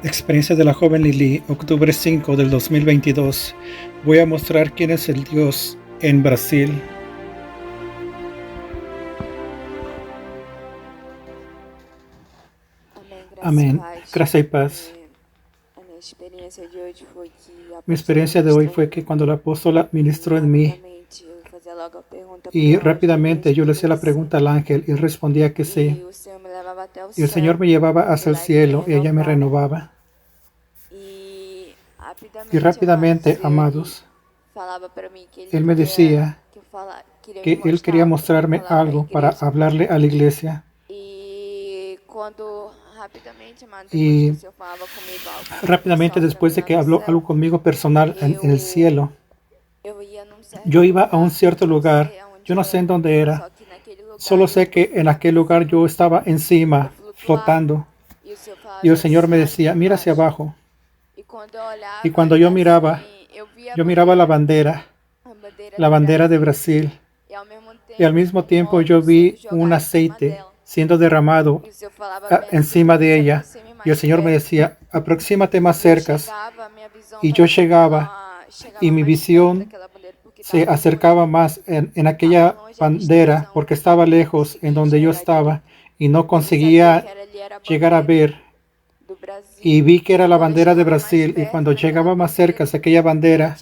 Experiencia de la joven Lili, octubre 5 del 2022. Voy a mostrar quién es el Dios en Brasil. Amén. Gracia y paz. Mi experiencia de hoy fue que cuando la apóstola ministró en mí y rápidamente yo le hacía la pregunta al ángel y él respondía que sí. Y el Señor me llevaba hacia el cielo y ella me renovaba. Y rápidamente, amados, Él me decía que Él quería mostrarme algo para hablarle a la iglesia. Y rápidamente, después de que habló algo conmigo personal en el cielo, yo iba a un cierto lugar. Yo no sé en dónde era. Solo sé que en aquel lugar yo estaba encima, flotando. Y el Señor me decía, mira hacia abajo. Y cuando yo miraba la bandera de Brasil. Y al mismo tiempo yo vi un aceite siendo derramado encima de ella. Y el Señor me decía, aproxímate más cerca. Y yo llegaba y mi visión se acercaba más en aquella bandera porque estaba lejos en donde yo estaba y no conseguía llegar a ver. Y vi que era la bandera de Brasil y cuando llegaba más cerca a aquella bandera,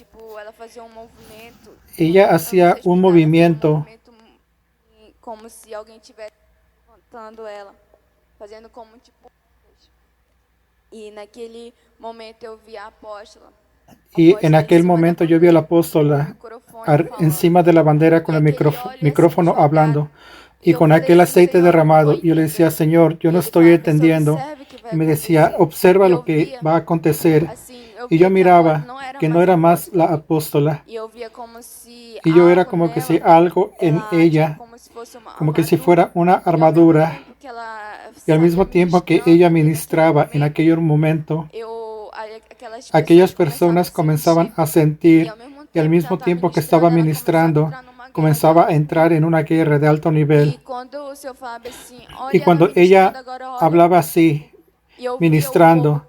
ella hacía un movimiento como si alguém tivesse levantando ela, fazendo como tipo. E naquele momento eu vi a apóstola. Y en aquel momento yo vi a la apóstola encima de la bandera con el micrófono hablando y con aquel aceite derramado. Y yo le decía, Señor, yo no estoy entendiendo. Y me decía, observa lo que va a acontecer. Y yo miraba que no era más la apóstola. Y yo era como que si algo en ella, como que si fuera una armadura. Y al mismo tiempo que ella ministraba en aquel momento, aquellas personas comenzaban a sentir y al mismo tiempo que estaba ministrando, comenzaba a entrar en una guerra de alto nivel. Y cuando ella hablaba así, ministrando,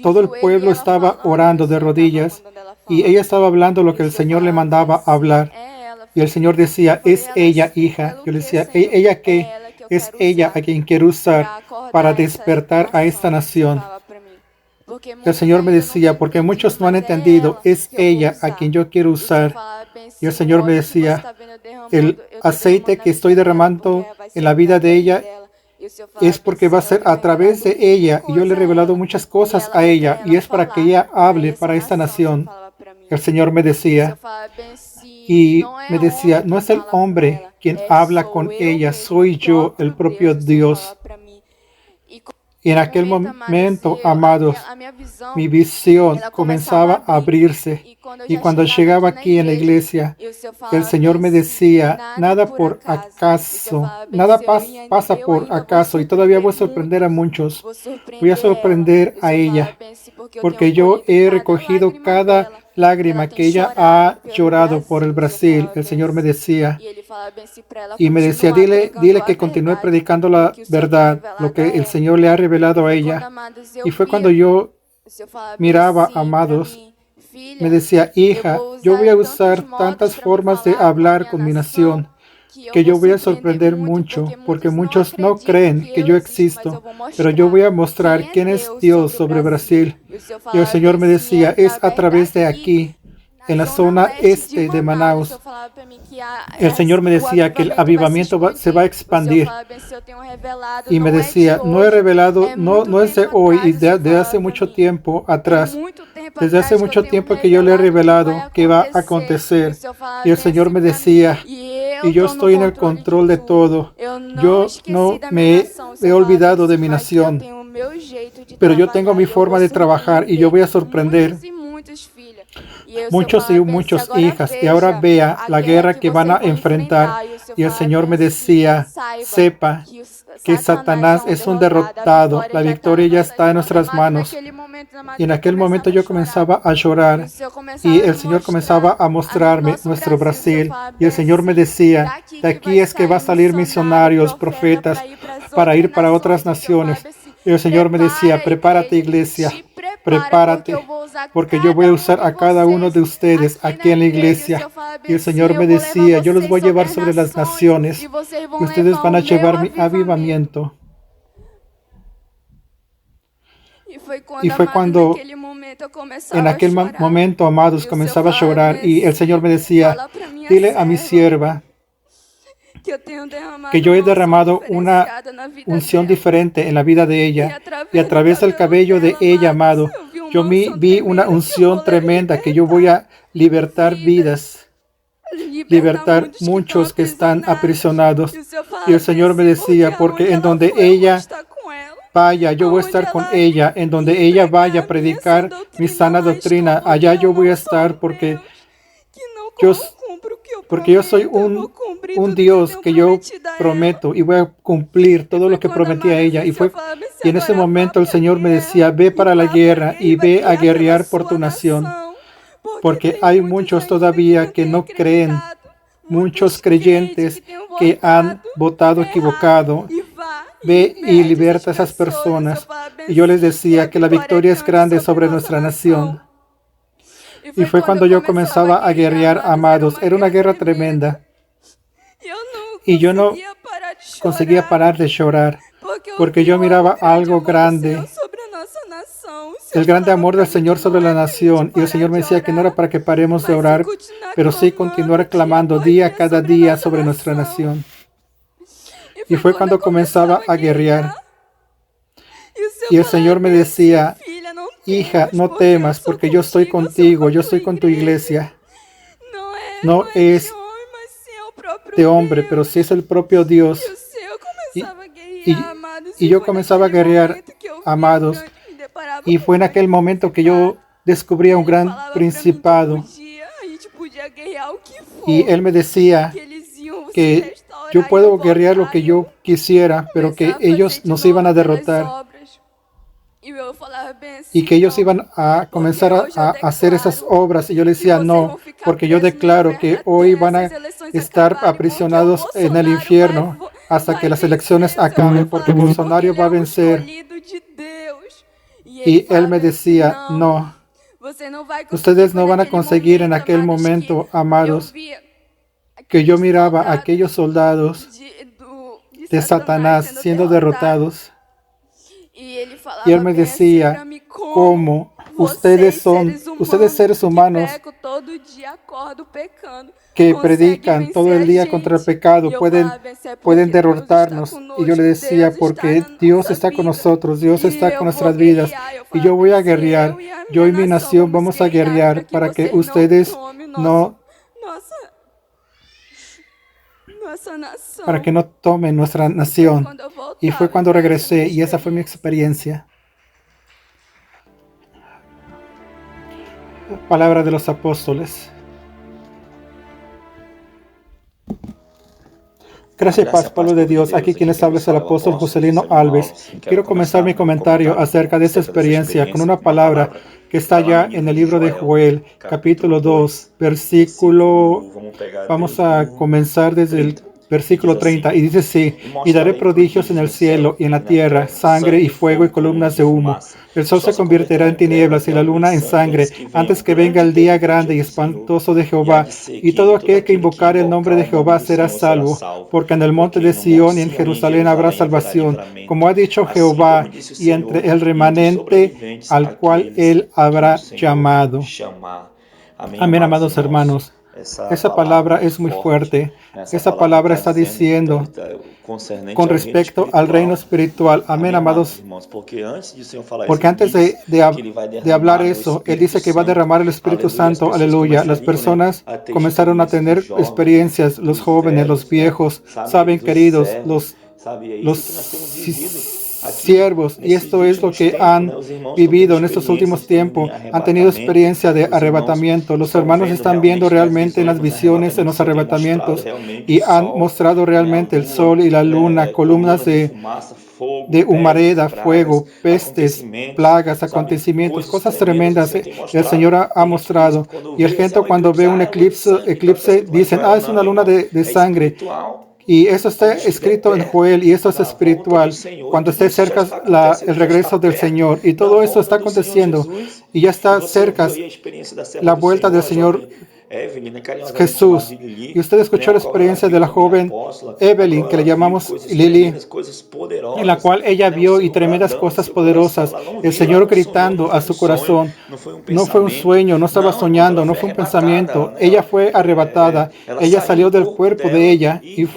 todo el pueblo estaba orando de rodillas y ella estaba hablando lo que el Señor le mandaba hablar. Y el Señor decía, es ella, hija. Yo le decía, ¿ella qué? Es ella a quien quiero usar para despertar a esta nación. El Señor me decía, porque muchos no han entendido, es ella a quien yo quiero usar. Y el Señor me decía, el aceite que estoy derramando en la vida de ella es porque va a ser a través de ella. Y yo le he revelado muchas cosas a ella y es para que ella hable para esta nación. El Señor me decía, y me decía, no es el hombre quien habla con ella, soy yo, el propio Dios. Y en aquel momento, amados, mi visión comenzaba a abrirse. Y cuando llegaba aquí en la iglesia, el Señor me decía, nada por acaso, nada pasa por acaso. Y todavía voy a sorprender a muchos. Voy a sorprender a ella, porque yo he recogido cada lágrima que ella ha llorado por el Brasil. El Señor me decía, y me decía, dile que continúe predicando la verdad, lo que el Señor le ha revelado a ella. Y fue cuando yo miraba, amados, me decía, hija, yo voy a usar tantas formas de hablar con mi nación que yo voy a sorprender mucho, porque muchos no creen que yo existo, pero yo voy a mostrar quién es Dios sobre Brasil. Y el Señor me decía, es a través de aquí, en la zona este de Manaus. El Señor me decía que el avivamiento se va a expandir. Y me decía, no he revelado, no es de hoy, y de hace mucho tiempo atrás. Desde hace mucho tiempo que yo le he revelado que va a acontecer. Y el Señor me decía, y yo estoy en el control de todo. Yo no me he olvidado de mi nación, pero yo tengo mi forma de trabajar y yo voy a sorprender muchos y muchas hijas. Y ahora vea la guerra que van a enfrentar. Y el Señor me decía, sepa que Satanás es un derrotado. La victoria ya está en nuestras manos. Y en aquel momento yo comenzaba a llorar y el Señor comenzaba a mostrarme nuestro Brasil. Y el Señor me decía, de aquí es que va a salir misionarios, profetas, para ir para otras naciones. Y el Señor me decía, prepárate, iglesia, prepárate, porque yo voy a usar a cada uno de ustedes aquí en la iglesia. Y el Señor me decía, yo los voy a llevar sobre las naciones y ustedes van a llevar mi avivamiento. Y fue cuando en aquel momento, amados, comenzaba a llorar y el Señor me decía, dile a mi sierva que yo he derramado una unción diferente en la vida de ella y a través del cabello de ella, amado, yo vi una unción tremenda que yo voy a libertar vidas, libertar muchos que están aprisionados. Y el Señor me decía, porque en donde ella vaya, yo voy a estar con ella. En donde ella vaya a predicar mi sana doctrina, allá yo voy a estar porque yo soy un Dios que yo prometo y voy a cumplir todo lo que prometí a ella. Y en ese momento el Señor me decía, ve para la guerra y ve a guerrear por tu nación. Porque hay muchos todavía que no creen, muchos creyentes que han votado equivocado. Ve y liberta a esas personas. Y yo les decía que la victoria es grande sobre nuestra nación. Y fue cuando yo comenzaba a guerrear, amados. Era una guerra tremenda. Y yo no conseguía parar de llorar, porque yo miraba algo grande, el grande amor del Señor sobre la nación. Y el Señor me decía que no era para que paremos de orar, pero sí continuar clamando día cada día sobre nuestra nación. Y fue cuando comenzaba a guerrear. Y el Señor me decía, hija, no temas, porque yo estoy contigo, yo estoy con tu iglesia. No es de hombre, pero sí es el propio Dios. Y yo comenzaba a guerrear, amados. Y fue en aquel momento que yo descubrí un gran principado. Y Él me decía que yo puedo guerrear lo que yo quisiera, pero que ellos nos iban a derrotar y que ellos iban a comenzar a hacer esas obras. Y yo le decía, no, porque yo declaro que hoy van a estar aprisionados en el infierno hasta que las elecciones acaben, porque Bolsonaro va a vencer. Y él me decía, no, ustedes no van a conseguir. En aquel momento, amados, que yo miraba a aquellos soldados de Satanás siendo derrotados. Y él me decía, ¿cómo? Ustedes seres humanos que predican todo el día contra el pecado, pueden derrotarnos. Y yo le decía, porque Dios está con nosotros, Dios está con nuestras vidas. Y yo voy a guerrear, yo y mi nación vamos a guerrear para que ustedes para que no tomen nuestra nación. Y fue cuando regresé y esa fue mi experiencia. Palabra de los apóstoles. Gracias y paz, pueblo de Dios. Aquí quien les habla es el apóstol Joselino Alves. Quiero comenzar mi comentario acerca de esta experiencia con una palabra que está ya en el libro de Joel, capítulo 2, versículo... Vamos a comenzar desde el versículo 30, y dice así: y daré prodigios en el cielo y en la tierra, sangre y fuego y columnas de humo. El sol se convertirá en tinieblas y la luna en sangre, antes que venga el día grande y espantoso de Jehová. Y todo aquel que invocare el nombre de Jehová será salvo, porque en el monte de Sión y en Jerusalén habrá salvación, como ha dicho Jehová, y entre el remanente al cual él habrá llamado. Amén, amados hermanos. Esa palabra es muy fuerte. Esa palabra está diciendo con respecto al reino espiritual. Amén, amados. Porque antes de hablar eso, Él dice que va a derramar el Espíritu Santo. Aleluya. Las personas comenzaron a tener experiencias. Los jóvenes, los viejos, saben, queridos, los siervos, y esto es lo que han vivido en estos últimos tiempos. Han tenido experiencia de arrebatamiento. Los hermanos están viendo realmente en las visiones, en los arrebatamientos, y han mostrado realmente el sol y la luna, columnas de humareda, fuego, pestes, plagas, acontecimientos, cosas tremendas el Señor ha mostrado. Y el gente, cuando ve un eclipse dicen, es una luna de sangre. Y eso está escrito en Joel y eso es espiritual. Cuando esté cerca el regreso del Señor. Y todo eso está aconteciendo. Y ya está cerca la vuelta del Señor Jesús. Y usted escuchó la experiencia de la joven Evelyn, que le llamamos Lily, en la cual ella vio y tremendas cosas poderosas. El Señor gritando a su corazón. No fue un sueño, no estaba soñando, no fue un pensamiento. Ella fue arrebatada. Ella salió del cuerpo de ella y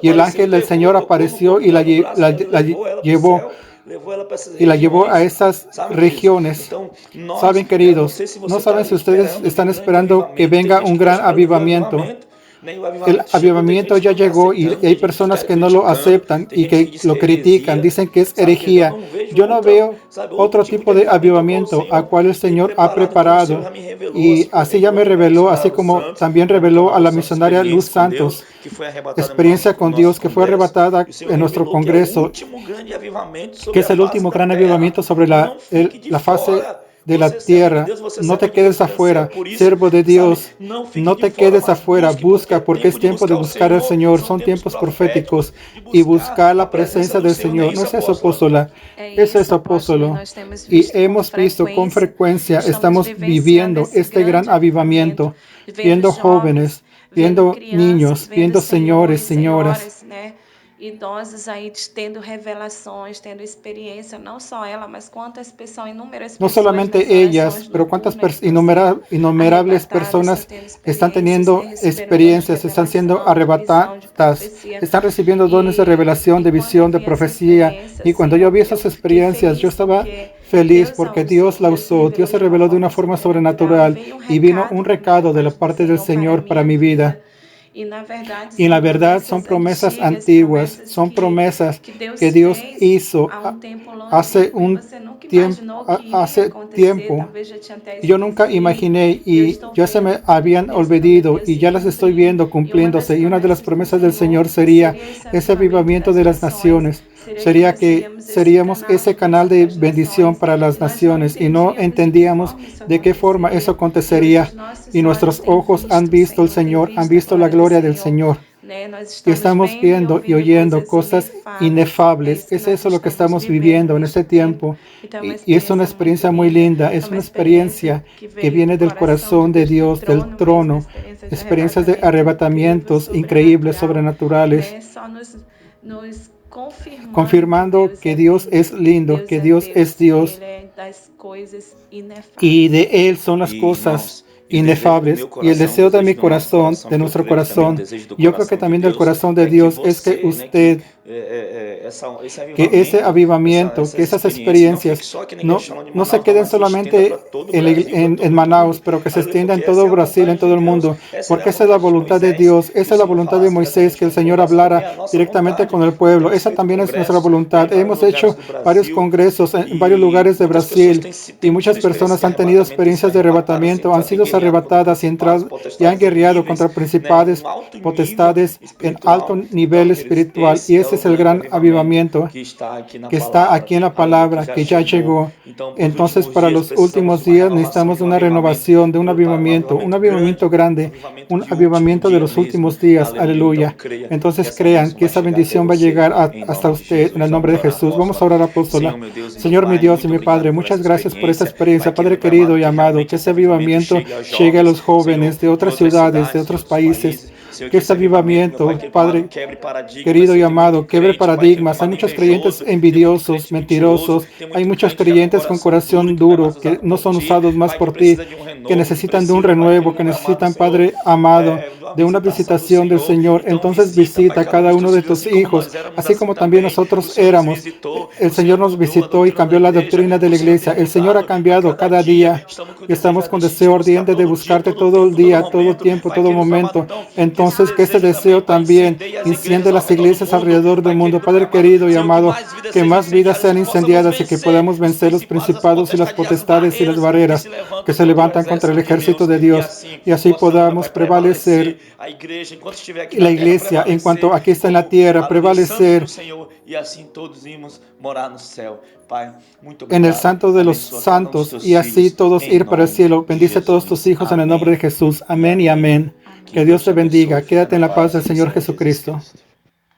el ángel del Señor apareció y la llevó. Y la llevó a esas regiones. Saben, queridos, no saben si ustedes están esperando que venga un gran avivamiento. El avivamiento ya llegó y hay personas que no lo aceptan y que lo critican, dicen que es herejía. Yo no veo otro tipo de avivamiento a cual el Señor ha preparado. Y así ya me reveló, así como también reveló a la misionaria Luz Santos, experiencia con Dios que fue arrebatada en nuestro Congreso, que es el último gran avivamiento sobre la fase de la tierra. No te quedes afuera, siervo de Dios. No te quedes afuera. Busca, porque es tiempo de buscar al Señor. Son tiempos proféticos y buscar la presencia del Señor. ¿No es eso, apóstola? Es eso, apóstolo. Y hemos visto con frecuencia, estamos viviendo este gran avivamiento, viendo jóvenes, viendo niños, viendo señores, señoras. Idosos aí tendo revelações, tendo experiência, não só ela, mas quantas pessoas, inúmeras no pessoas. solamente ellas, pero cuántas innumerables personas están teniendo experiencias, están siendo arrebatadas, están recibiendo dones de revelación, de visión, de profecía. Y cuando yo vi esas experiencias, yo estaba feliz porque Dios la usó. Dios se reveló de una forma sobrenatural y vino un recado de la parte del Señor para mi vida. Y en la verdad son promesas antiguas, son promesas que Dios hizo hace tiempo. Yo nunca imaginé y ya se me habían olvidado y ya las estoy viendo cumpliéndose. Y una de las promesas del Señor sería ese avivamiento de las naciones. Sería que seríamos ese canal de bendición para las naciones y no entendíamos de qué forma eso acontecería. Y nuestros ojos han visto al Señor, han visto la gloria del Señor. Y estamos viendo y oyendo cosas inefables. Es eso lo que estamos viviendo en este tiempo. Y es una experiencia muy linda. Es una experiencia que viene del corazón de Dios, del trono. Experiencias de arrebatamientos increíbles, sobrenaturales. Confirmando que Dios es lindo, que Dios es Dios y de Él son las cosas inefables. Y el deseo de mi corazón, de nuestro corazón, yo creo que también del corazón de Dios, es que usted, que ese avivamiento, que esas experiencias no se queden solamente en Manaus, pero que se extiendan en todo Brasil, en todo el mundo, porque esa es la voluntad de Dios, esa es la voluntad de Moisés, que el Señor hablara directamente con el pueblo. Esa también es nuestra voluntad. Hemos hecho varios congresos en varios lugares de Brasil y muchas personas han tenido experiencias de arrebatamiento, han sido arrebatadas y entrado y han guerreado contra principados, potestades en alto nivel espiritual. Y ese es el gran avivamiento que está aquí en la palabra, que ya llegó. Entonces, para los últimos días necesitamos una renovación, de un avivamiento grande, un avivamiento de los últimos días. Aleluya. Entonces crean que esa bendición va a llegar hasta usted en el nombre de Jesús. Vamos a orar, apóstola. Señor, mi Dios y mi Padre, muchas gracias por esta experiencia, Padre querido y amado, que ese avivamiento llegue a los jóvenes de otras ciudades, de otros países. Que este avivamiento, Padre querido y amado, quiebre paradigmas. Hay muchos creyentes envidiosos, mentirosos. Hay muchos creyentes con corazón duro que no son usados más por ti, que necesitan de un renuevo, que necesitan, Padre amado, de una visitación del Señor. Entonces visita a cada uno de tus hijos, así como también nosotros éramos. El Señor nos visitó y cambió la doctrina de la iglesia. El Señor ha cambiado cada día y estamos con deseo ardiente de buscarte todo el día, todo tiempo, todo momento. Entonces que ese deseo también enciende las iglesias alrededor del mundo. Padre querido y amado, que más vidas sean incendiadas y que podamos vencer los principados y las potestades y las barreras que se levantan contra el ejército de Dios y así podamos prevalecer. La iglesia, en cuanto aquí está en la tierra, prevalecer en el santo de los santos y así todos ir para el cielo. Bendice a todos tus hijos en el nombre de Jesús. Amén y amén. Que Dios te bendiga. Quédate en la paz del Señor Jesucristo.